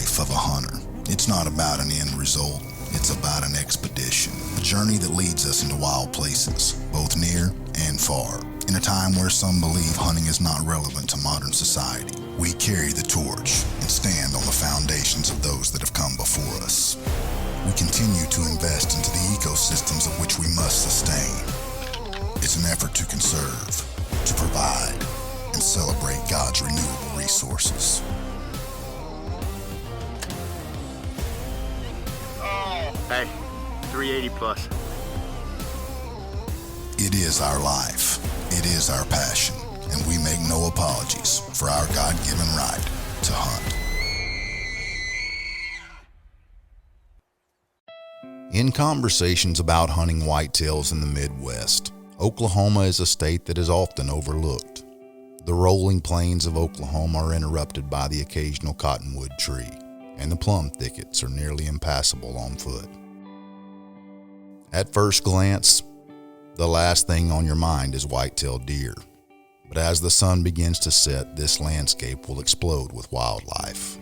life of a hunter. It's not about an end result, it's about an expedition, a journey that leads us into wild places, both near and far. In a time where some believe hunting is not relevant to modern society, we carry the torch and stand on the foundations of those that have come before us. We continue to invest into the ecosystems of which we must sustain. It's an effort to conserve, to provide, and celebrate God's renewable resources. Hey, 380 plus. It is our life. It is our passion. And we make no apologies for our God-given right to hunt. In conversations about hunting whitetails in the Midwest, Oklahoma is a state that is often overlooked. The rolling plains of Oklahoma are interrupted by the occasional cottonwood tree, and the plum thickets are nearly impassable on foot. At first glance, the last thing on your mind is white-tailed deer. But as the sun begins to set, this landscape will explode with wildlife.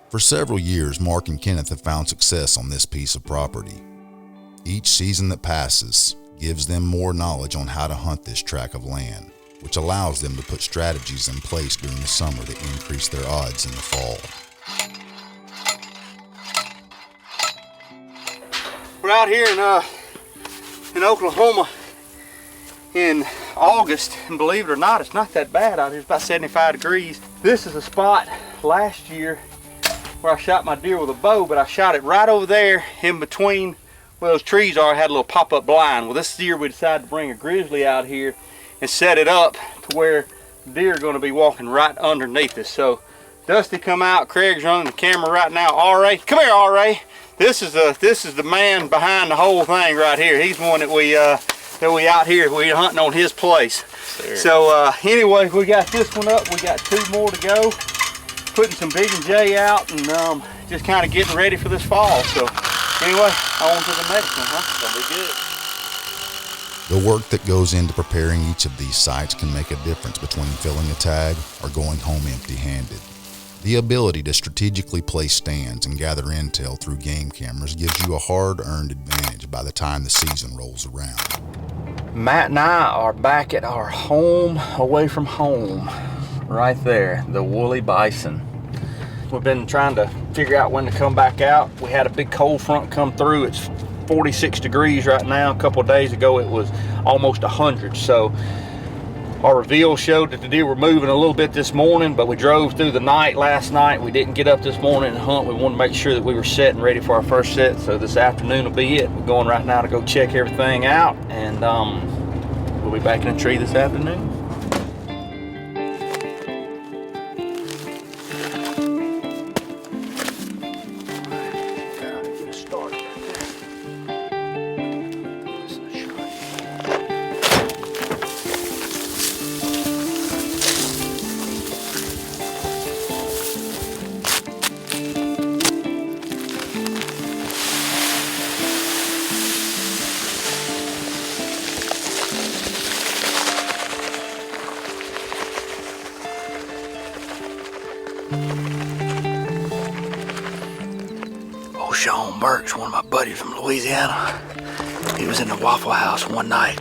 For several years, Mark and Kenneth have found success on this piece of property. Each season that passes gives them more knowledge on how to hunt this tract of land, which allows them to put strategies in place during the summer to increase their odds in the fall. We're out here in Oklahoma in August, and believe it or not, it's not that bad out here. It's about 75 degrees. This is a spot last year where I shot my deer with a bow, but I shot it right over there in between where those trees are. I had a little pop-up blind. Well, this year we decided to bring a grizzly out here and set it up to where deer are going to be walking right underneath us. So Dusty come out, Craig's running the camera right now. R.A., come here, R.A. This is the man behind the whole thing right here. He's the one that we out here, we hunting on his place. Sure. So anyway, we got this one up. We got 2 more to go. Putting some Big and J out and just kind of getting ready for this fall. So anyway, on to the next one, huh? The That'll be good. work that goes into preparing each of these sites can make a difference between filling a tag or going home empty-handed. The ability to strategically place stands and gather intel through game cameras gives you a hard-earned advantage by the time the season rolls around. Matt and I are back at our home away from home. Right there, the woolly bison. We've been trying to figure out when to come back out. We had a big cold front come through. It's 46 degrees right now. A couple of days ago it was almost 100. So our reveal showed that the deer were moving a little bit this morning, but we drove through the night last night. We didn't get up this morning and hunt. We wanted to make sure that we were set and ready for our first set. So this afternoon will be it. We're going right now to go check everything out, and we'll be back in the tree this afternoon. Sean Burks, one of my buddies from Louisiana, he was in the Waffle House one night.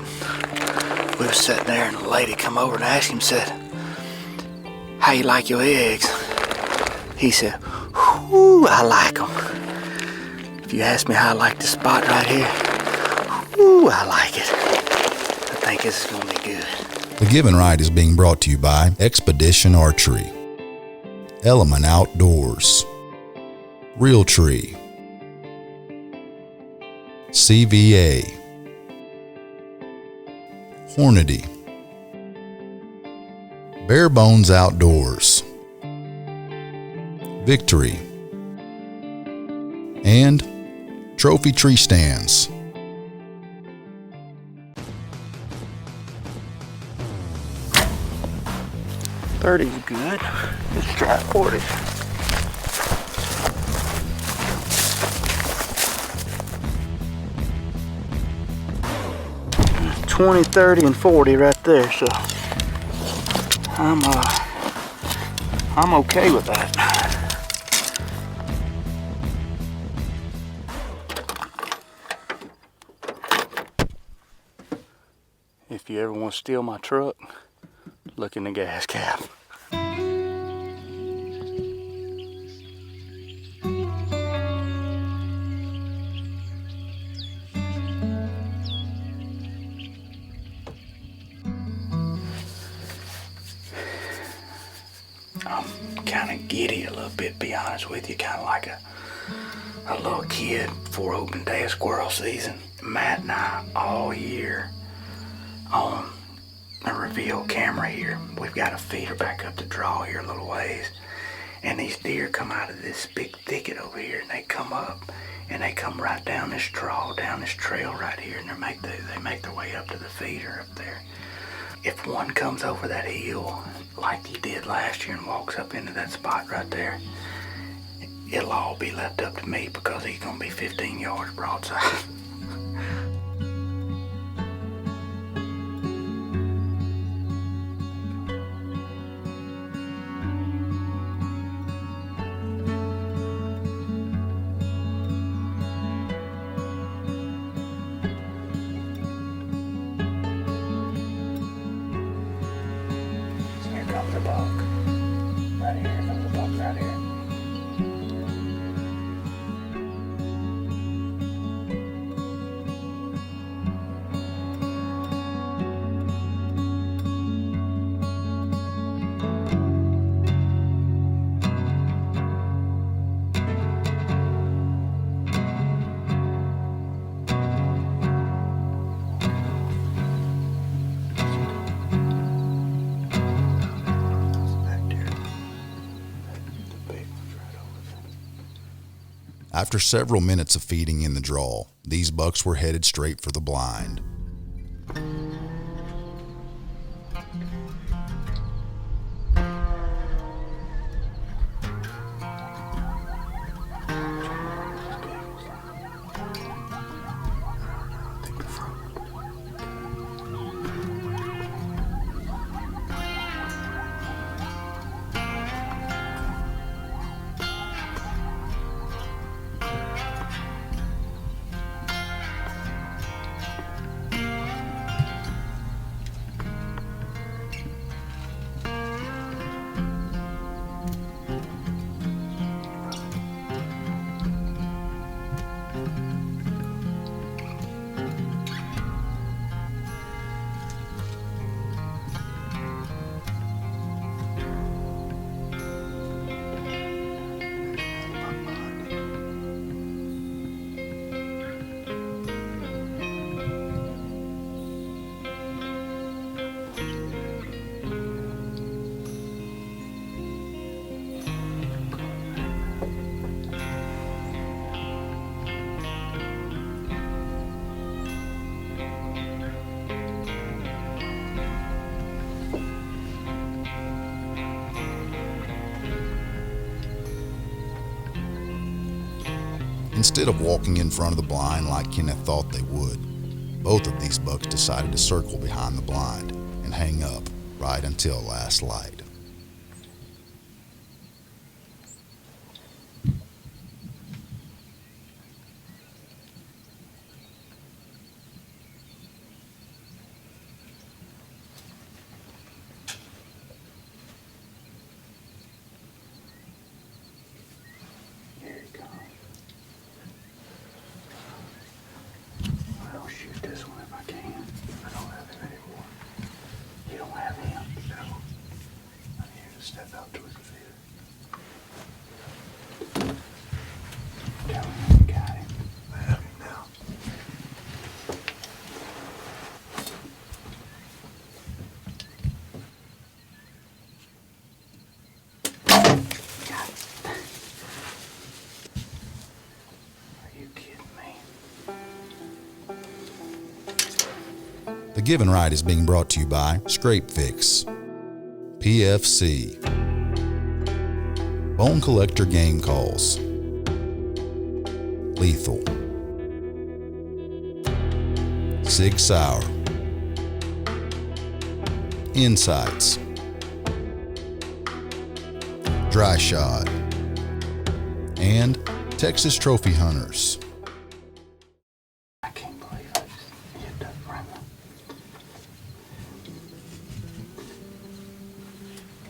We were sitting there and a lady come over and asked him, said, "How you like your eggs?" He said, "Whoo, I like them. If you ask me how I like this spot right here, whoo, I like it. I think this is gonna be good." The Given Right is being brought to you by Expedition Archery, Element Outdoors, Real Tree, CVA, Hornady, Bare Bones Outdoors, Victory, and Trophy Tree Stands. $30 is good. Let's try 40. 20, 30, and 40 right there, so I'm okay with that. If you ever want to steal my truck, look in the gas cap. I'm kind of giddy a little bit, be honest with you, kind of like a little kid before opening day of squirrel season. Matt and I all year on a reveal camera here, we've got a feeder back up the draw here a little ways, and these deer come out of this big thicket over here, and they come up and they come right down this draw, down this trail right here, and they make their way up to the feeder up there. If one comes over that hill like he did last year and walks up into that spot right there, it'll all be left up to me because he's gonna be 15 yards broadside. Here comes the buck. Right here comes the buck right here. After several minutes of feeding in the draw, these bucks were headed straight for the blind. Instead of walking in front of the blind like Kenneth thought they would, both of these bucks decided to circle behind the blind and hang up right until last light. Shoot this one if I can. I don't have him anymore. You don't have him, so I need to step out towards the field. Tell me you got him. I have him now. Got it. Are you kidding me? The Given Right is being brought to you by Scrape Fix, PFC, Bone Collector Game Calls, Lethal, Sig Sauer, Insights, Dry Shot, and Texas Trophy Hunters. I can't believe I just hit that front.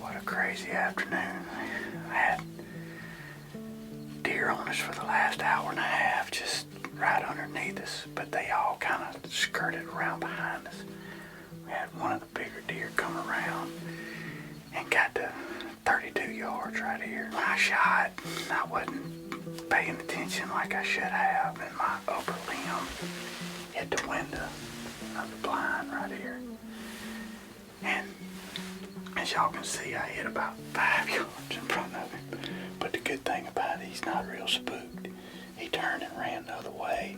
What a crazy afternoon. I had deer on us for the last hour and a half, just right underneath us, but they all kind of skirted around behind us. We had one of the bigger deer come around and got to 32 yards right here. When I shot, I wasn't paying attention like I should have, and my upper limb hit the window of the blind right here. And as y'all can see, I hit about 5 yards in front of him. But the good thing about it, he's not real spooked. He turned and ran the other way,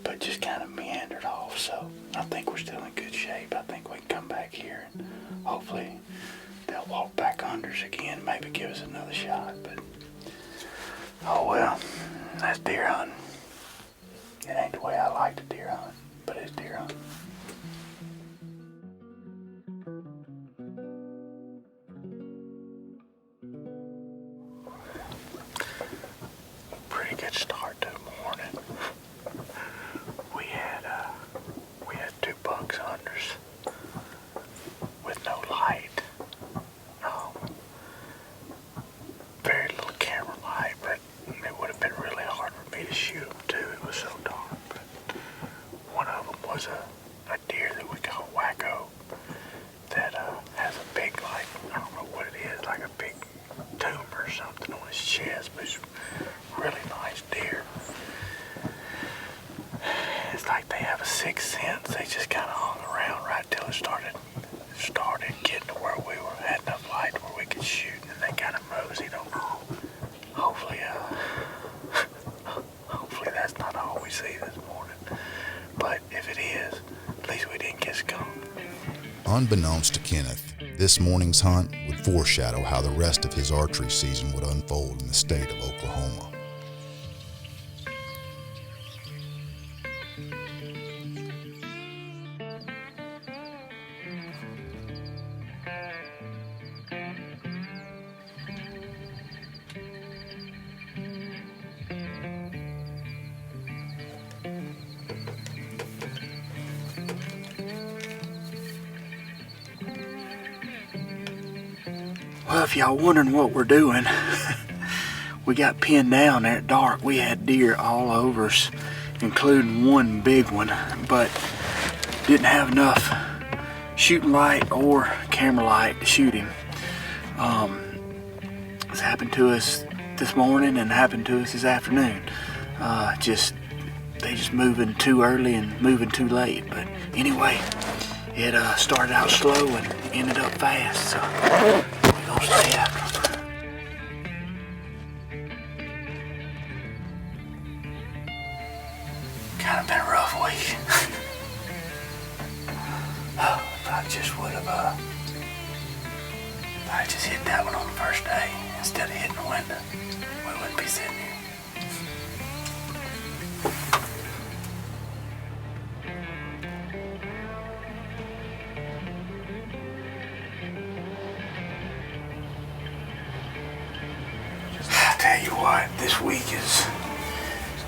but just kind of meandered off. So I think we're still in good shape. I think we can come back here and hopefully they'll walk back under us again, maybe give us another shot. But oh well, that's deer hunting. It ain't the way I like to deer hunt, but it's deer hunting. Pretty good start to the morning. We had 2 bucks under us with no light. Very little camera light, but it would have been really hard for me to shoot them too. It was so dark. But one of them was a deer that we call Wacko that has a big, like, I don't know what it is, like a big tumor or something on his chest, but it's really nice deer. It's like they have a sixth sense. They just kind of hung around right till it started getting to where we had enough light where we could shoot, and then they kind of moseyed on. Hopefully that's not all we see this morning. But if it is, at least we didn't get skunked. Unbeknownst to Kenneth, this morning's hunt would foreshadow how the rest of his archery season would unfold in the state of Oklahoma. Well, if y'all wondering what we're doing, we got pinned down there at dark. We had deer all over us, including one big one, but didn't have enough shooting light or camera light to shoot him. It's happened to us this morning and happened to us this afternoon. They just moving too early and moving too late. But anyway, it started out slow and ended up fast. So we're gonna stay after them. Kind of been a rough week. Oh, if I just would have, if I just hit that one on the first day instead of hitting the window, we wouldn't be sitting here. I tell you what, this week is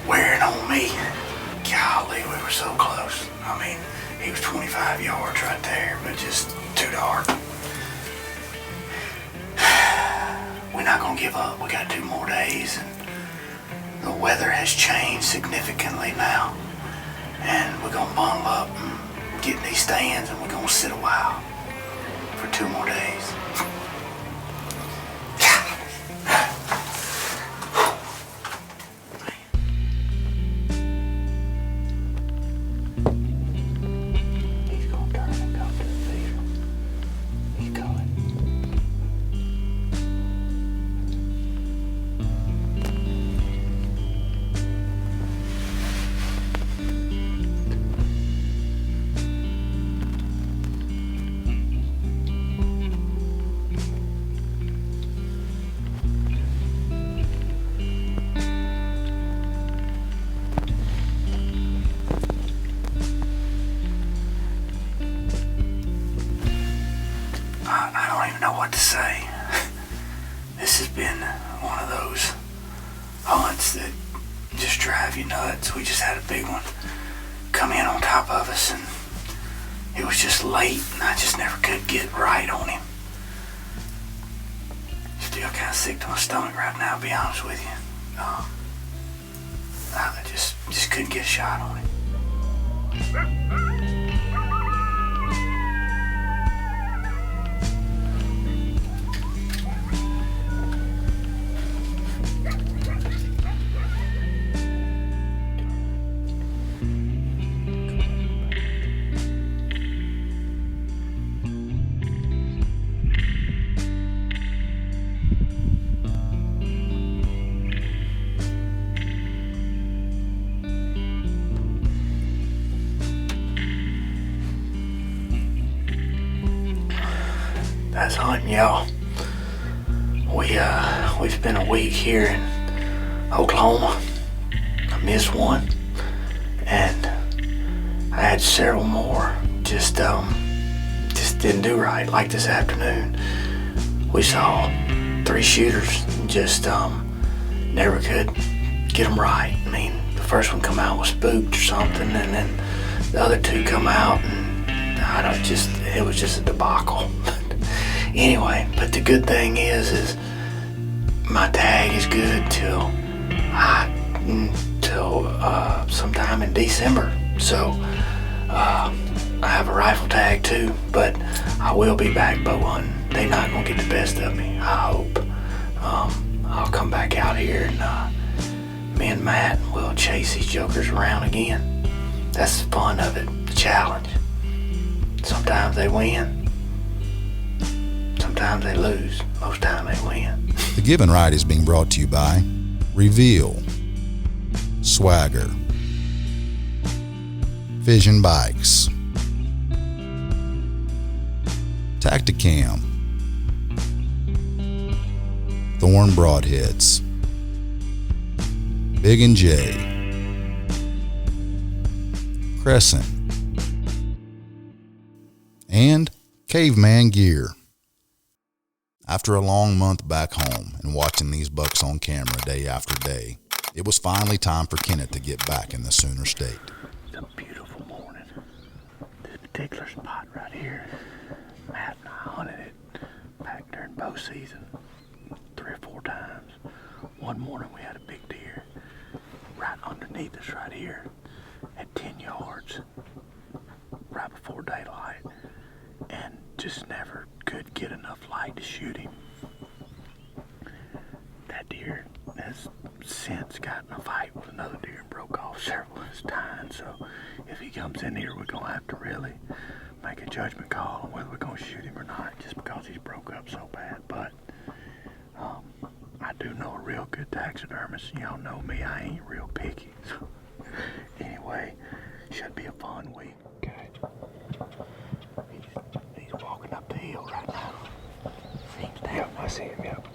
wearing on me. Golly, we were so close. I mean, he was 25 yards right there, but just too dark. We're not gonna give up. We got 2 more days, and the weather has changed significantly now. And we're gonna bundle up and get in these stands, and we're gonna sit a while for 2 more days. don't even know what to say. This has been one of those hunts that just drive you nuts. We just had a big one come in on top of us, and it was just late, and I just never could get right on him. Still kind of sick to my stomach right now, to be honest with you. I just couldn't get a shot on him. That's hunting, y'all. We spent a week here in Oklahoma. I missed one, and I had several more. Just didn't do right. Like this afternoon, we saw 3 shooters. Just never could get them right. I mean, the first one come out was spooked or something, and then the other 2 come out, and it was just a debacle. Anyway, but the good thing is my tag is good till sometime in December. So I have a rifle tag too, but I will be back bow hunting. They're not gonna get the best of me, I hope. I'll come back out here, and me and Matt will chase these jokers around again. That's the fun of it, the challenge. Sometimes they win. Sometimes they lose. Most times they win. The Given Right is being brought to you by Reveal, Swagger, Vision Bikes, Tacticam, Thorn Broadheads, Big and J, Crescent, and Caveman Gear. After a long month back home and watching these bucks on camera day after day, it was finally time for Kenneth to get back in the Sooner State. It's a beautiful morning. This particular spot right here, Matt and I hunted it back during bow season 3 or 4 times. One morning we had a big deer right underneath us right here at 10 yards right before daylight, and just never could get enough light to shoot him. That deer has since gotten a fight with another deer and broke off several of his tines, so if he comes in here, we're gonna have to really make a judgment call on whether we're gonna shoot him or not, just because he's broke up so bad. But I do know a real good taxidermist. Y'all know me, I ain't real picky. So anyway, should be a fun week. Okay. He's walking up the hill right now. Seems to have. I see him, yep.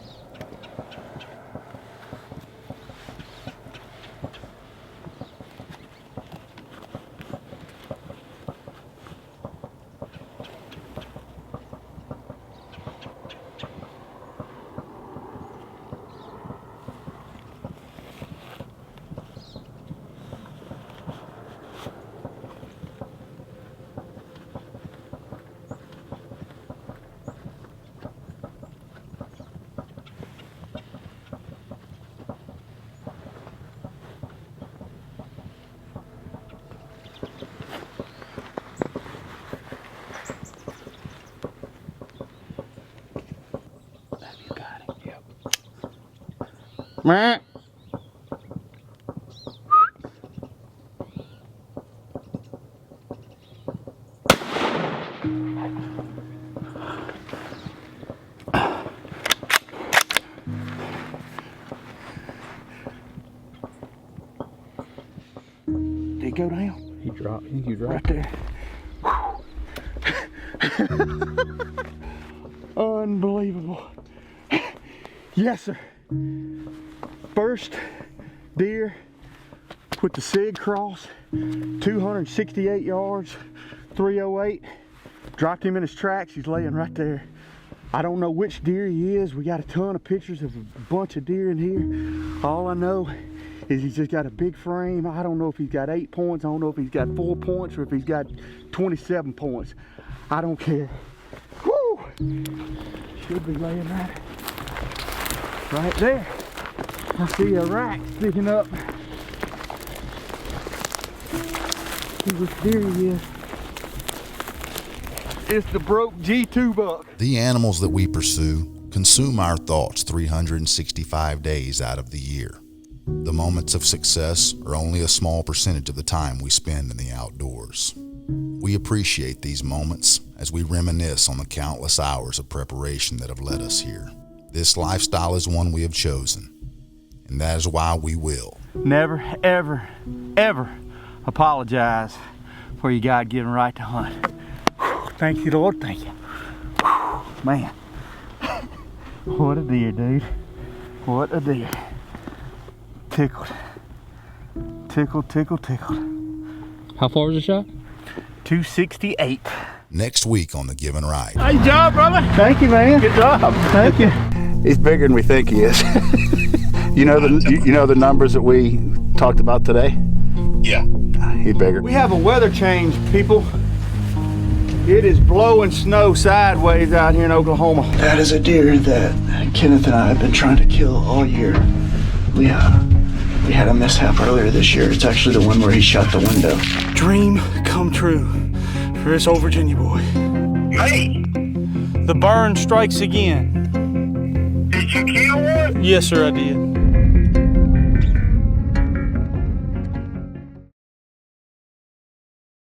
Meh. Did he go down? He dropped. He dropped right there. Unbelievable. Yes, sir. First deer with the SIG cross, 268 yards, 308. Dropped him in his tracks. He's laying right there. I don't know which deer he is. We got a ton of pictures of a bunch of deer in here. All I know is he's just got a big frame. I don't know if he's got 8 points. I don't know if he's got 4 points or if he's got 27 points. I don't care. Woo! Should be laying right there. I see a rack sticking up. See which deer he is. It's the broke G2 buck. The animals that we pursue consume our thoughts 365 days out of the year. The moments of success are only a small percentage of the time we spend in the outdoors. We appreciate these moments as we reminisce on the countless hours of preparation that have led us here. This lifestyle is one we have chosen, and that is why we will never, ever, ever apologize for your God-given right to hunt. Thank you, Lord, thank you. Man, what a deer, dude. What a deer. Tickled. Tickled, tickled, tickled. How far was the shot? 268. next week on The Given Right. Good job, brother. Thank you, man. Good job. Thank you. He's bigger than we think he is. You know the numbers that we talked about today? Yeah. He's bigger. We have a weather change, people. It is blowing snow sideways out here in Oklahoma. That is a deer that Kenneth and I have been trying to kill all year. We had a mishap earlier this year. It's actually the one where he shot the window. Dream come true for this old Virginia boy. Hey, The burn strikes again. did you kill one? Yes, sir, I did.